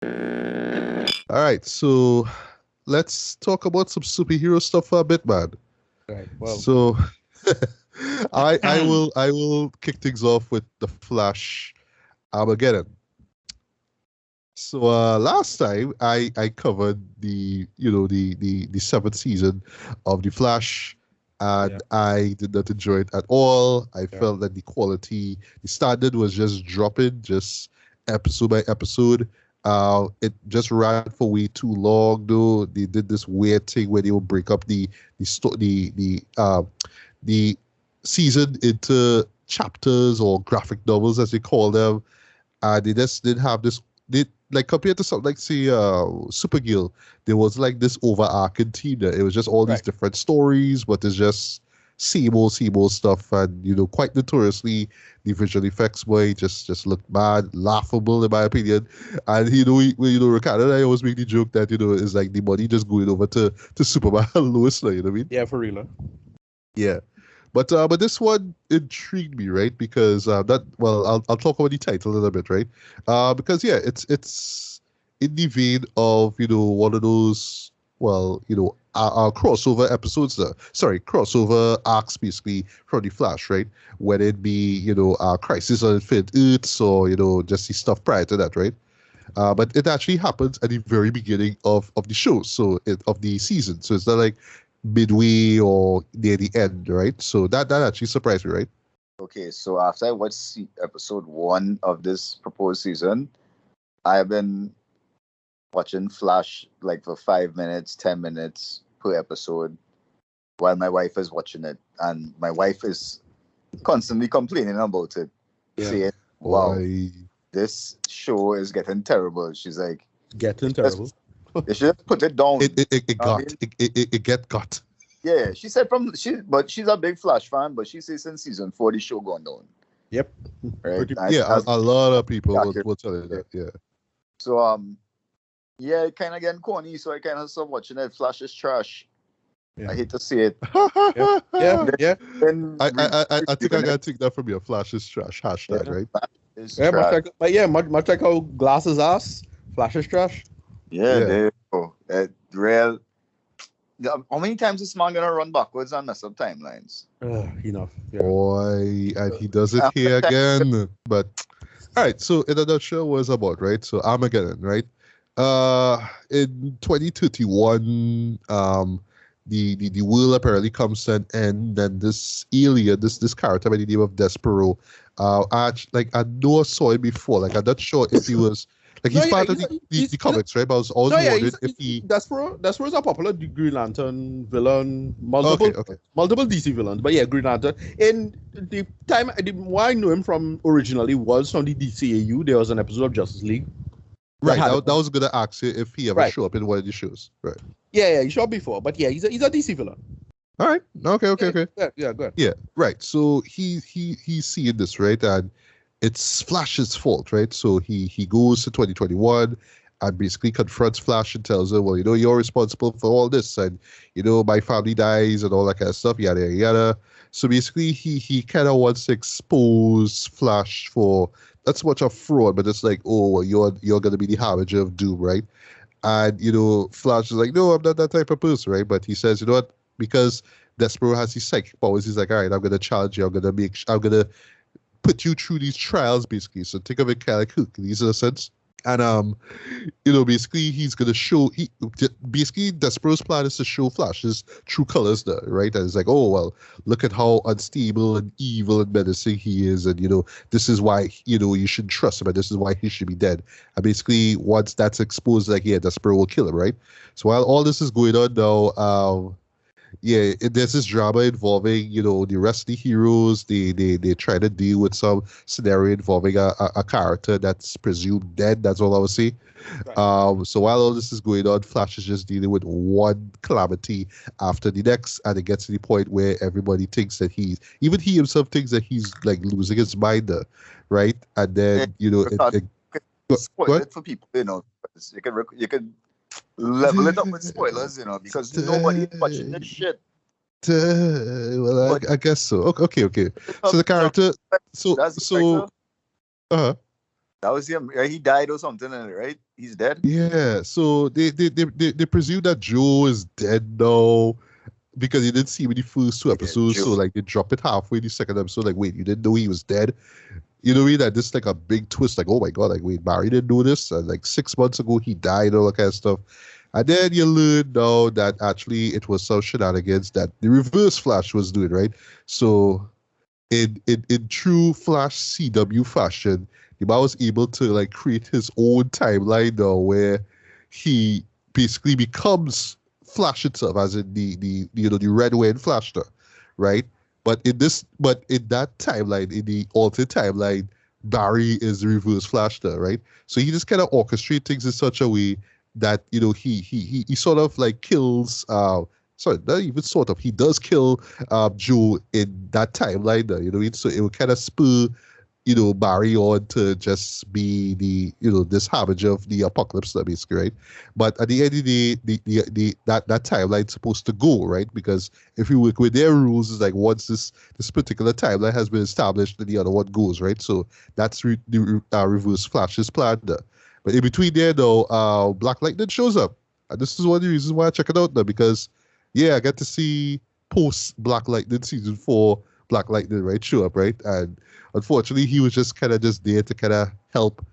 All right, so let's talk about some superhero stuff for a bit, man. Right. Well, So I will kick things off with the Flash Armageddon. So last time I covered the seventh season of the Flash, yeah, and I did not enjoy it at all. I yeah. felt that the standard was just dropping, just episode by episode. It just ran for way too long. Though they did this weird thing where they will break up the season into chapters or graphic novels as they call them. They just didn't have this. They like compared to something like say Supergirl, there was like this overarching theme there. It was just all these Right. different stories, but it's just same old stuff. And quite notoriously, the visual effects boy just looked bad, laughable in my opinion. And Ricardo and I always make the joke that it's like the money just going over to Superman and Lois, like, you know what I mean? Yeah, for real. Huh? Yeah. But this one intrigued me, right? Because I'll talk about the title a little bit, right? Because yeah, it's in the vein of one of those crossover episodes, sorry, crossover arcs basically from the Flash, right? Whether it be Crisis on Infinite Earths or just the stuff prior to that, right? But it actually happens at the very beginning of the show, of the season. So it's not like midway or near the end, right? So that actually surprised me, right? Okay, so after I watched episode 1 of this proposed season, I've been watching Flash like for 5 minutes, 10 minutes per episode while my wife is watching it, and my wife is constantly complaining about it, Yeah. saying, "Wow, Why? this show is getting terrible." She's like, Getting "Just- terrible. "They should just put it down." It I got mean, it get got. yeah, she said but she's a big Flash fan, but she says since season 4 the show gone down, Yep. right? Pretty- And Yeah, that's a lot of people accurate. will tell you that. Yeah. So yeah, it kind of getting corny, so I kind of stopped watching it. Flash is trash. Yeah. I hate to see it. Yeah. Then I think I gotta take that from your Flash is trash hashtag, Yeah. right? It's Yeah, much trash. like, but yeah, much like how glass is ass, Flash is trash. Yeah, Yeah. there you go. Real. How many times is man gonna run backwards and mess up timelines? Enough. Oh, Yeah. Boy, and he does it here again. But all right, so in a nutshell, what it's about, right? So Armageddon, right? In 2031, the world apparently comes to an end, and this alien, this character by the name of Despero, I know I saw him before. Like I'm not sure if he was like he's No, yeah, part of he's- the he's- comics, right? But I was always No, yeah, wondering if he. Despero is a popular Green Lantern villain, multiple Okay. multiple DC villains, but yeah, Green Lantern. In the time, where I knew him from originally was from the DCAU. There was an episode of Justice League. Right, had that was gonna ask you if he ever Right. show up in one of the shows. Right. Yeah, he shot before, but yeah, he's a DC villain. All right. Okay. Yeah, good. Yeah, right. So he's seeing this, right? And it's Flash's fault, right? So he goes to 2021 and basically confronts Flash and tells her, well, you're responsible for all this, and my family dies and all that kind of stuff, yada yada yada. So basically he kind of wants to expose Flash for not so much a fraud, but it's like, oh, well, you're gonna be the harbinger of doom, right? And Flash is like, no, I'm not that type of person, right? But he says, you know what? Because Despero has these psychic powers, he's like, all right, I'm gonna challenge you. I'm gonna put you through these trials, basically. So think of it kind of like Hercules in a sense. And basically he's gonna show basically Despero's plan is to show Flash his true colors there, right? And it's like, oh well, look at how unstable and evil and menacing he is, and this is why you shouldn't trust him, and this is why he should be dead. And basically once that's exposed, like, yeah, Despero will kill him, right? So while all this is going on now, there's this drama involving the rest of the heroes. They try to deal with some scenario involving a character that's presumed dead. That's all I would say. Right. So while all this is going on, Flash is just dealing with one calamity after the next, and it gets to the point where everybody thinks that even he himself thinks that he's like losing his mind there, right? And then Spoil what? it for people, because you can level it up with spoilers, because nobody is watching this shit. Well, I guess so. Okay. So the character, That's the uh That was him. He died or something, right? He's dead. Yeah, so they presume that Joe is dead now because you didn't see him in the first two episodes. Joe. So like they drop it halfway in the second episode. Like, wait, you didn't know he was dead? You know what I mean? That this is like a big twist. Like, oh my god, like wait, Barry didn't know this. And like 6 months ago he died, all that kind of stuff. And then you learn now that actually it was some shenanigans that the Reverse Flash was doing, right? So in true Flash CW fashion, the man was able to like create his own timeline now where he basically becomes Flash itself, as in the the Red Wing Flash, right? But in that timeline, in the alternate timeline, Barry is the Reverse Flash, right? So he just kind of orchestrates things in such a way that he sort of like kills sorry, not even sort of, he does kill Joe in that timeline, you know what I mean? So it will kind of spur Barry on to just be the this harbinger of the apocalypse, basically, right? But at the end of the day, that timeline's supposed to go, right? Because if you work with their rules, it's like once this particular timeline has been established, then the other one goes, right? So that's the Reverse Flash's plan there. But in between there, though, Black Lightning shows up, and this is one of the reasons why I check it out now, because I get to see post Black Lightning season 4 Black Lightning, right, show up, right? And unfortunately, he was just kind of just there to kind of help,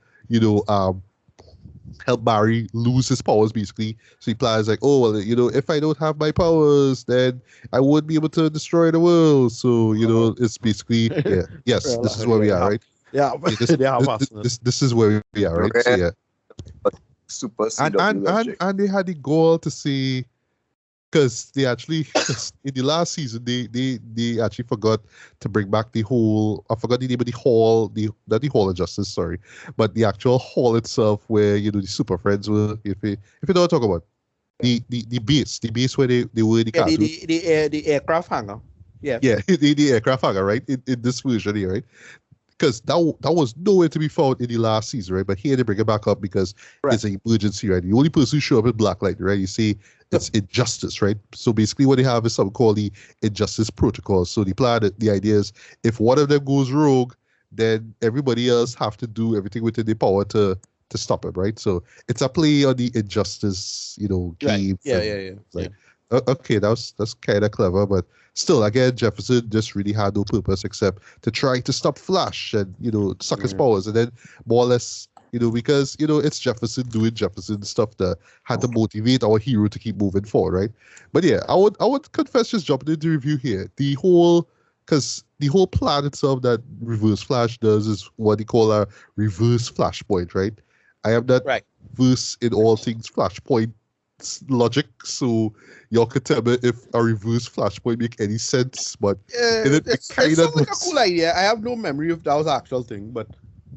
help Barry lose his powers, basically. So he plans like, oh, well, if I don't have my powers, then I wouldn't be able to destroy the world. So, it's basically, yes, this is where we are, right? Yeah, this is where we are, right? So, yeah. Super CW and they had the goal to see, because they actually in the last season they actually forgot to bring back the whole, I forgot the name of the hall, not the Hall of Justice, sorry, but the actual hall itself where the Super Friends were, if you know what I'm talking about, the base where they were in the cartoon. The aircraft hangar. The aircraft hangar, right, in this version here, right? Because that was nowhere to be found in the last season, right? But here they bring it back up because it's an emergency, right? The only person who show up in Black Lightning, right? You see, it's Injustice, right? So basically what they have is something called the Injustice Protocol. So the plan, the idea is if one of them goes rogue, then everybody else have to do everything within their power to stop him, right? So it's a play on the Injustice, game. Yeah. Okay, that's kind of clever, but still, again, Jefferson just really had no purpose except to try to stop Flash and suck his powers, and then more or less, because it's Jefferson doing Jefferson stuff that had to motivate our hero to keep moving forward, right? But yeah, I would confess, just jumping into the review here, because the whole plan itself that Reverse Flash does is what they call a reverse flashpoint, right? I am not verse in all things Flashpoint logic, so y'all could tell me if a reverse flashpoint make any sense, but it sounds like a cool idea. I have no memory if that was an actual thing, but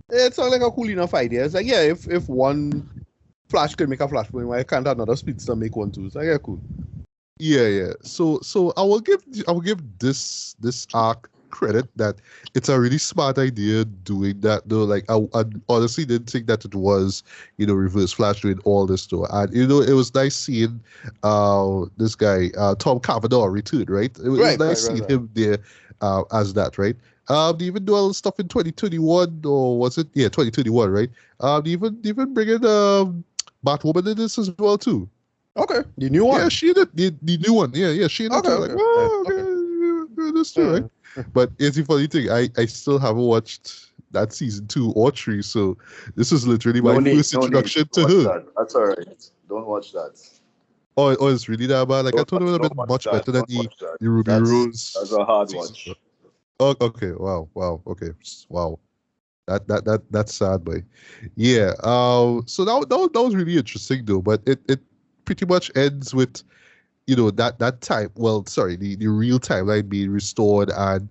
it sounds like a cool enough idea. It's like, if one Flash could make a flashpoint, why can't another speedster make one too? It's like, cool. Yeah. So I will give this arc credit that it's a really smart idea doing that, though. Like I honestly didn't think that it was Reverse Flash doing all this though, and it was nice seeing this guy Tom Cavanaugh return, right? It was nice seeing him there as that, right? They even do all the stuff in 2021, or was it 2021, right? They even bring in Batwoman in this as well too. Okay, the new one. Yeah, she did the new one. Yeah, she did. Okay. That's true, right? But it's the funny thing, I still haven't watched that season 2 or 3, so this is literally my first introduction to her. That's all right. Don't watch that. Oh, it's really that bad? Like, I thought it would have been much better than the Ruby Rose. That's a hard watch. Oh, okay. Wow. Okay. Wow. That's sad, boy. Yeah. So that was really interesting though, but it pretty much ends with that time, well, sorry, the real timeline being restored, and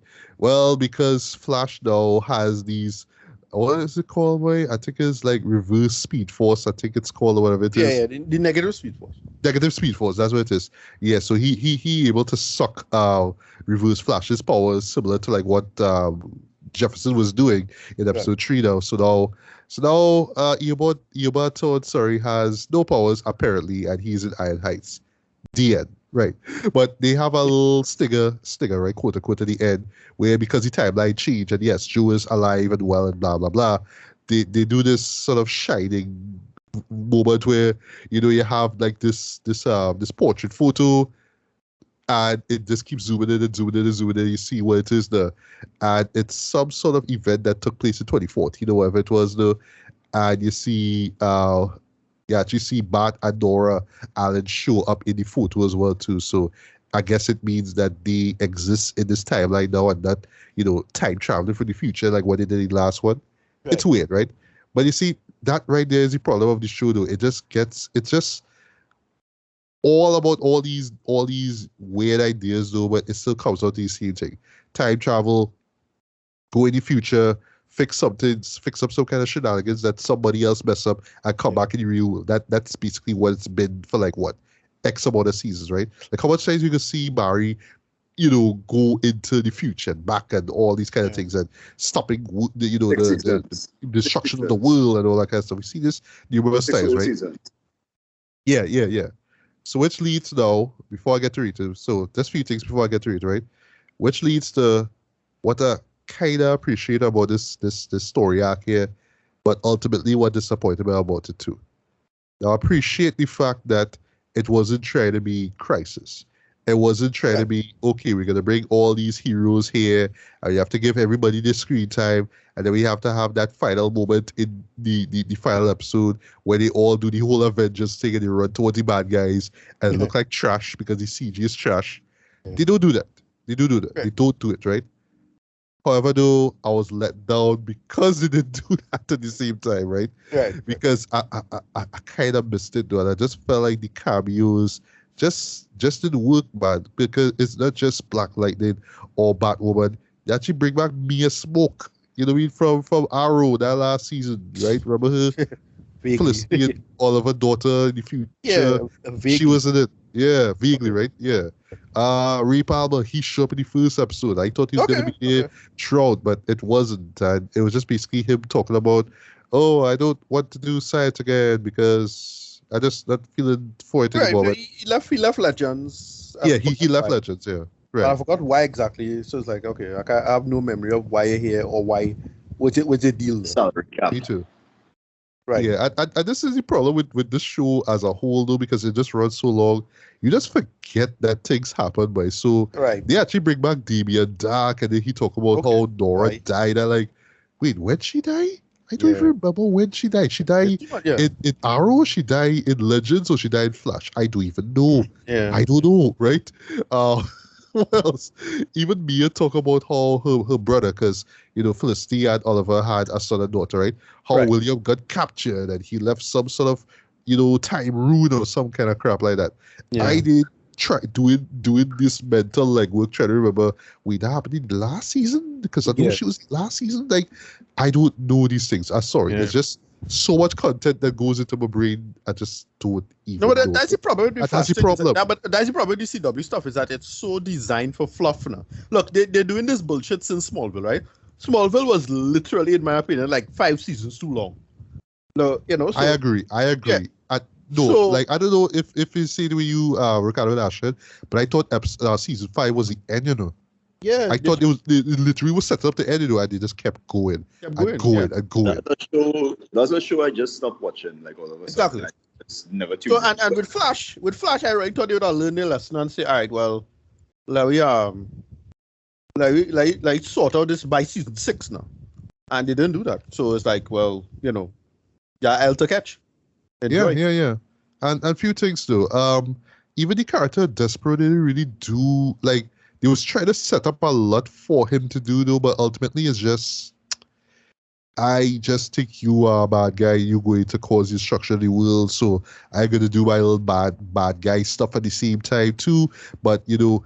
because Flash now has these, what is it called, boy? I think it's like reverse speed force, I think it's called, or whatever it is. Yeah, the negative speed force. Negative speed force, that's what it is. Yeah, so he able to suck Reverse Flash's powers, similar to like what Jefferson was doing in episode 3 now. So now Eobard Todd, has no powers apparently, and he's in Iron Heights. The end, right? But they have a little stinger, right, quote unquote, at the end, where because the timeline changed, and yes, Joe is alive and well and blah blah blah, they do this sort of shining moment where you have like this portrait photo, and it just keeps zooming in and zooming in and zooming in. You see what it is there, and it's some sort of event that took place in 2014 or whatever it was though, and you see you actually see Bart and Nora Allen show up in the photo as well too. So I guess it means that they exist in this timeline now and not, time traveling for the future like what they did in the last one. Right. It's weird, right? But you see, that right there is the problem of the show though. It's just all about all these weird ideas though, but it still comes out to the same thing. Time travel, go in the future, fix up some kind of shenanigans that somebody else messed up and come back in the real world. That's basically what it's been for like what? X amount of seasons, right? Like how much times you can see Barry, go into the future and back and all these kind of things and stopping the destruction of the world and all that kind of stuff. We see this numerous times, right? Seasons. Yeah. So which leads now, before I get to Rita, so there's a few things before I get to Rita, right? Which leads to what I kind of appreciate about this story arc here, but ultimately what disappointed me about it too. Now I appreciate the fact that it wasn't trying to be Crisis. It wasn't trying to be, okay, we're going to bring all these heroes here, and you have to give everybody the screen time, and then we have to have that final moment in the final episode where they all do the whole Avengers thing and they run towards the bad guys and look like trash because the CG is trash. They don't do that. They don't do that. They don't do it, right? However, though, I was let down because they didn't do that at the same time, right? Because I kind of missed it, though, and I just felt like the cameos just didn't work, man, because it's not just Black Lightning or Batwoman. They actually bring back Mia Smoke, you know what I mean, from Arrow, that last season, right? Remember her? Felicity and Oliver daughter in the future. Yeah, she was in it. Yeah, vaguely, right? Yeah. Ray Palmer, he showed up in the first episode. I thought he was going to be here throughout, but it wasn't. And it was just basically him talking about, oh, I don't want to do science again because I just not feeling for it anymore. Right, he left Legends. He left Legends, yeah. Right. I forgot why exactly. So it's like, okay, I have no memory of why you're here or why, what's the deal? Me too. Right. Yeah, and this is the problem with this show as a whole, though, because it just runs so long. You just forget that things happen, right? So they actually bring back Damian Dark, and then he talk about how Nora died. I'm like, wait, when she die? I don't even remember when she died. She died in Arrow, she died in Legends, or she died in Flash. I don't even know. Yeah. I don't know, right? What else? Even Mia talk about how her brother, because Felicity and Oliver had a son and daughter, right? How William got captured and he left some sort of time rune or some kind of crap like that. Yeah. I did try doing this mental legwork trying to remember that happened in the last season, because I know she was last season. Like, I don't know these things. I'm sorry. There's just so much content that goes into my brain. I just don't even know. That's the problem with that's the problem. But that's the problem with the CW stuff, is that it's so designed for fluff now. Look, they're doing this bullshit since Smallville, right? Smallville was literally, in my opinion, like 5 seasons too long. No, so, I agree. I don't know if it's the way you Ricardo and Ashton, but I thought season 5 was the end, Yeah, I thought it literally was set up to end, and they just kept going. And going. That's a show I just stopped watching, like, all of a sudden. Exactly. It's never too. So, and with Flash, I really thought they would have learned their lesson and say, all right, well, like sort out this by season 6 now, and they didn't do that. So it's like, well, I'll to catch. Enjoy. Yeah. And a few things though. Even the character Desperate didn't really do, like, they was trying to set up a lot for him to do though, but ultimately it's just, I just think you are a bad guy, you're going to cause destruction of the world, so I'm going to do my little bad guy stuff at the same time too, but you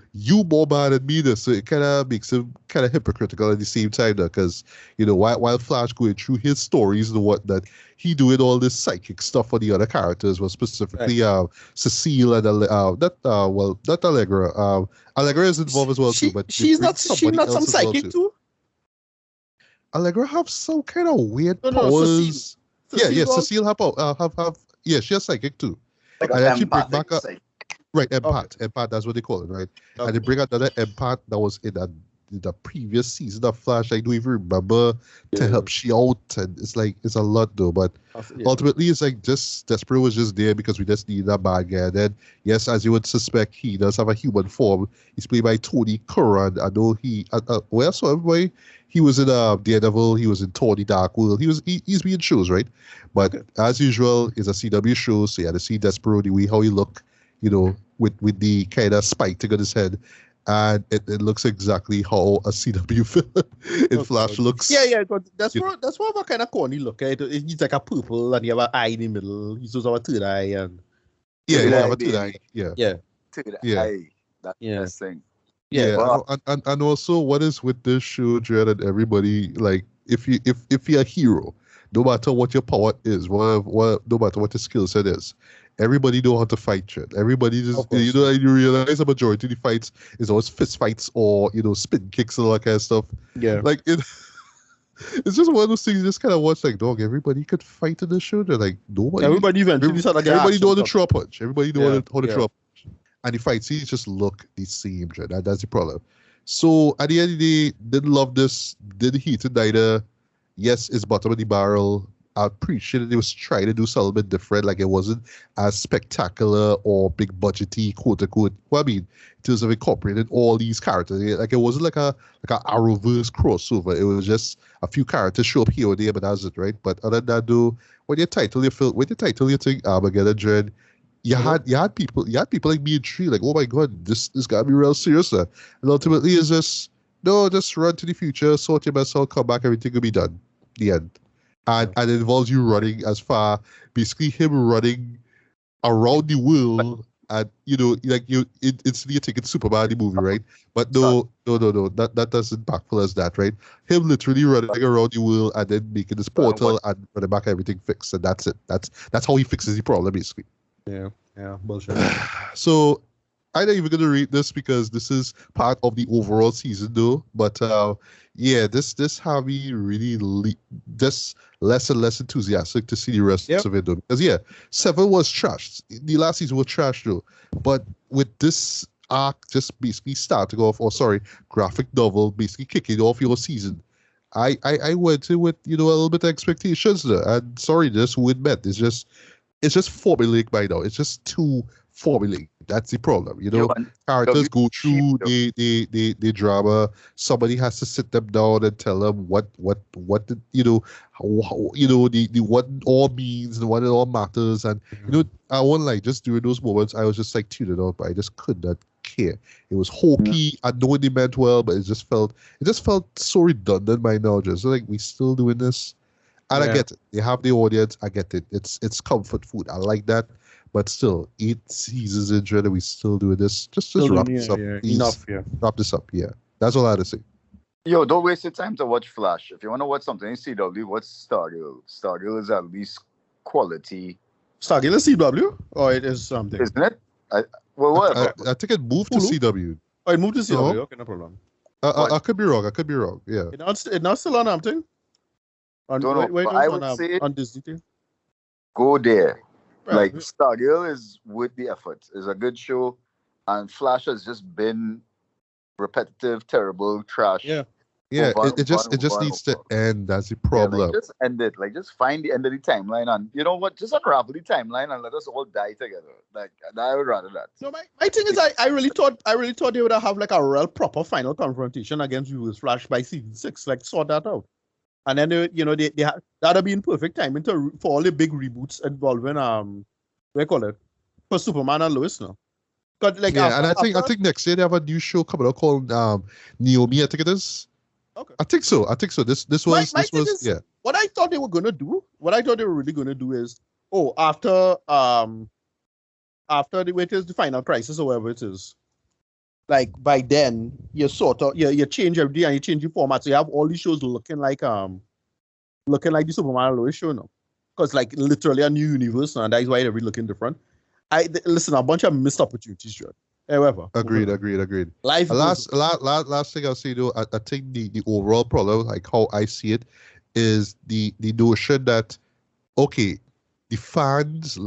more bad than me though, so it kind of makes him kind of hypocritical at the same time though, because while Flash going through his stories and whatnot, he doing all this psychic stuff for the other characters, was specifically Cecile and not Allegra. Allegra is involved as well too, but she's not some psychic too. Allegra have some kind of weird powers. Cecile have she has psychic too. Like and actually bring back empath. Empath, that's what they call it, right? And they bring out another empath that was in the previous season of Flash. I don't even remember to help she out, and it's a lot though. But ultimately, it's like just Despero was just there because we just needed a bad guy. And then yes, as you would suspect, he does have a human form. He's played by Tony Curran. I know he so everybody. He was in Daredevil. He was in Tony Dark World. He's been in shows, right? But as usual, it's a CW show, so you had to see Despero the way how he look, with the kind of spike thing on his head, and it looks exactly how a CW villain in Flash looks. Yeah. But that's what a kind of corny look. He's like a purple, and you have an eye in the middle. He's also a third eye, and you have a third eye. Yeah. Third eye. That's the thing. Yeah, and also what is with this show, Jared, and everybody, like if you're a hero, no matter what your power is, no matter what your skill set is, everybody know how to fight, Jared. Everybody just you realize the majority of the fights is always fist fights or spin kicks and all that kind of stuff. Yeah. Like it's just one of those things you just kind of watch like, dog, everybody could fight in this show. They're like, nobody. Everybody eventually everybody know the throw punch. Everybody know how to throw punch. And the fight scenes just look the same, Jared. That's the problem. So at the end of the day, didn't love this, didn't hate it neither. Yes, it's bottom of the barrel. I appreciate it. It was trying to do something bit different. Like it wasn't as spectacular or big budgety, quote unquote. Well, I mean, in terms of incorporating all these characters, like it wasn't like a Arrowverse crossover. It was just a few characters show up here or there, but that's it, right? But other than that, though, when you title your thing Armageddon, Dread, you had people like me and Tree, like, oh my god, this gotta be real serious, and ultimately it's just run to the future, sort your mess out, come back, everything will be done. The end. And it involves you running as far, basically him running around the world, and instantly you think it's Superman the movie, right? But no, that doesn't backfill as that, right? Him literally running around the world and then making this portal and running back, everything fixed, and that's it. That's how he fixes the problem, basically. Yeah, bullshit. So I'm not even gonna read this because this is part of the overall season, though. But this have me really just less and less enthusiastic to see the rest of it, though. Because 7 was trash. The last season was trash, though. But with this arc just basically starting off, graphic novel basically kicking off your season, I went in with a little bit of expectations there. And sorry, this wouldn't met. It's just formulaic by now. It's just too formulaic. That's the problem. Characters go through the drama. Somebody has to sit them down and tell them what what all means and what it all matters. And I won't lie, just during those moments, I was just like tuning out, but I just could not care. It was hokey. I know they meant well, but it just felt so redundant by now. Just like, we still doing this. And I get it. They have the audience. I get it. It's comfort food. I like that. But still, 8 seasons into it, and we still doing this. Just wrap this up. Enough, Wrap this up, That's all I had to say. Yo, don't waste your time to watch Flash. If you want to watch something in CW, watch Stargirl. Stargirl is at least quality. Stargirl is CW? Or it is something? Isn't it? Whatever. I think it moved to CW. Oh, it moved to CW. Okay, no problem. I could be wrong. Yeah. It's not still on something? I would say on Disney. Go there. Right. Like, Stargirl is worth the effort. It's a good show, and Flash has just been repetitive, terrible, trash. Yeah. It just needs to end. That's the problem. Just end it. Like, just find the end of the timeline, and you know what? Just unravel the timeline and let us all die together. Like, I would rather that. No, my thing is, I really thought they would have like a real proper final confrontation against Reverse Flash by season 6. Like, sort that out. And then they that'd have been perfect timing for all the big reboots involving for Superman and Lois now. And I think next year they have a new show coming out called Naomi. I think it is. Okay. I think so. This was What I thought they were really gonna do is after the final crisis or whatever it is. Like, by then, you you change everything and you change the format, so you have all these shows looking like the Superman and Lois show now, because like literally a new universe now, and that is why they're really looking different. Listen, a bunch of missed opportunities, John. However, agreed. Life. Last thing I'll say though, I think the overall problem, like how I see it, is the notion that the fans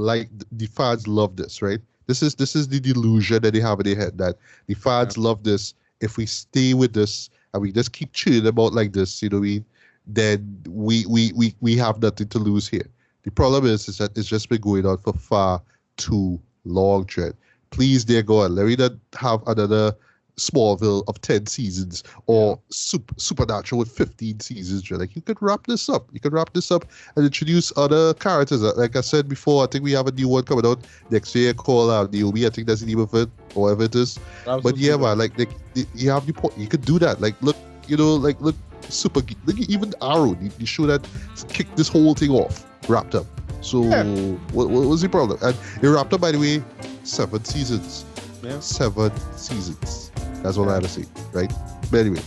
love this, right? This is the delusion that they have in their head that the fans love this. If we stay with this and we just keep chewing about like this, you know what I mean? Then we have nothing to lose here. The problem is that it's just been going on for far too long, Trent. Please, dear God, let me not have another Smallville of 10 seasons or Supernatural with 15 seasons, Trent. Like, you could wrap this up. You could wrap this up and introduce other characters. Like I said before, I think we have a new one coming out next year called Naomi. I think that's the name of it, or whatever it is. But yeah, man, like you have the point. You could do that. Like, look, you know, like look, look, even Arrow, the show that kicked this whole thing off, wrapped up. So what was the problem? And it wrapped up, by the way, 7 seasons. Yeah. 7 seasons. That's what I had to say, right? But anyway,